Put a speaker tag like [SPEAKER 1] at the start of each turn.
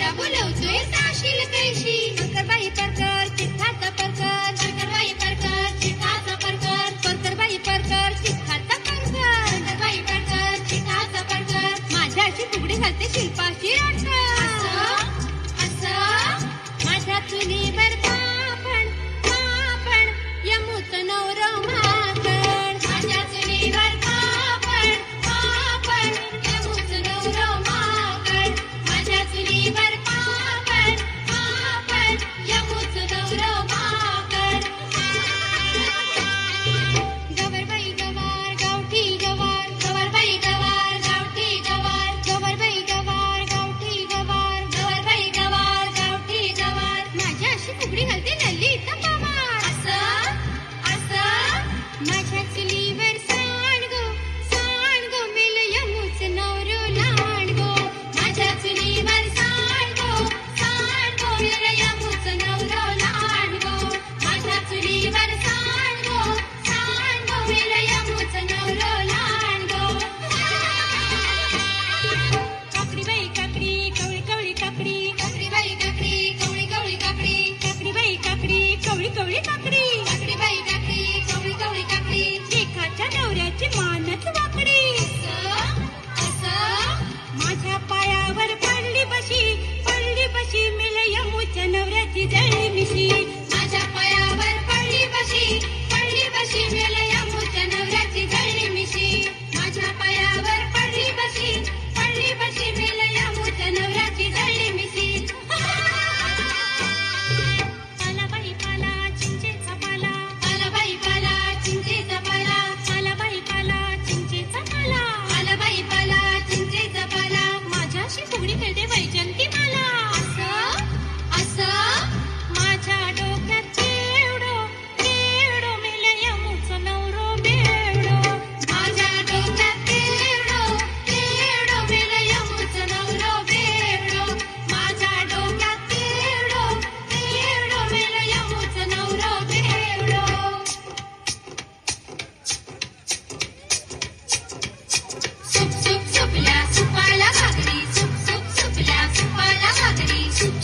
[SPEAKER 1] नवरा बोलवतोय साशील कैशी. परकरबाई परकर चिठ्ठाचा परकर, परकरबाई परकर चिठ्ठाचा परकर, परकरबाई परकर चिठ्ठाचा परकर, परकरबाई परकर चिठ्ठाचा परकर. माझ्याशी फुगडी घालते शिल्पाशी राठकर. असं माझ्या चुलीवर पापण पापण यमूच नवरा माकड. माझ्या चुलीवर पापण पापण यमूच नवरा माकड. माझ्या चुलीवर पापण पापण यमूच नवरा माकड. गवरबाई गवार गावठी गवार, गवरबाई गवार गावठी गवार, गवरबाई गवार गावठी गवार, गवरबाई गवार गावठी गवार. माझ्याशी फुगडी घालते ललित पवार. असं माझ्या चुलीवर सांडगो मेल यमूच नवरो लांडगो. माझ्या चुलीवर सांडगो मेल यमूच नवरो लांडगो. माझ्या चुलीवर सांडगो मेल यमूच नवरो लांडगो. काकडी बाई काकडी कवळी कवळी काकडी, काकडी बाई काकडी कवळी कवळी काकडी, काकडी बाई काकडी कवळी कवळी काकडी, काकडी बाई काकडी कवळी कवळी काकडी. लेखाच्या नवऱ्याची मानच वाकडी. असं माझ्या पायावर पडली बशी मेल यमूच्या नवऱ्याची जळली मिशी. माझ्या पायावर पडली बशी मेल यमूच्या नवऱ्याची जळली मिशी. माझ्या पायावर पडली बशी मेल यमूच्या नवऱ्याची जळली मिशी. पाला बाई पाला चिंचेचा पाला, पाला बाई पाला चिंचेचा पाला, पाला बाई पाला चिंचेचा पाला, पाला बाई पाला चिंचेचा पाला. माझ्याशी फुगडी खेळते वैजंती मला. असं माझ्या डोक्यात केवढो मेल यमूचा नवरो बेवडो. माझ्या डोक्यात केवढो मेल यमूचा नवरो बेवडो. माझ्या डोक्यात केवढो मेल यमूचा नवरो बेवडो. सुपल्या सुपाला भाकरी, सुपल्या सुपाला भाकरी, सुप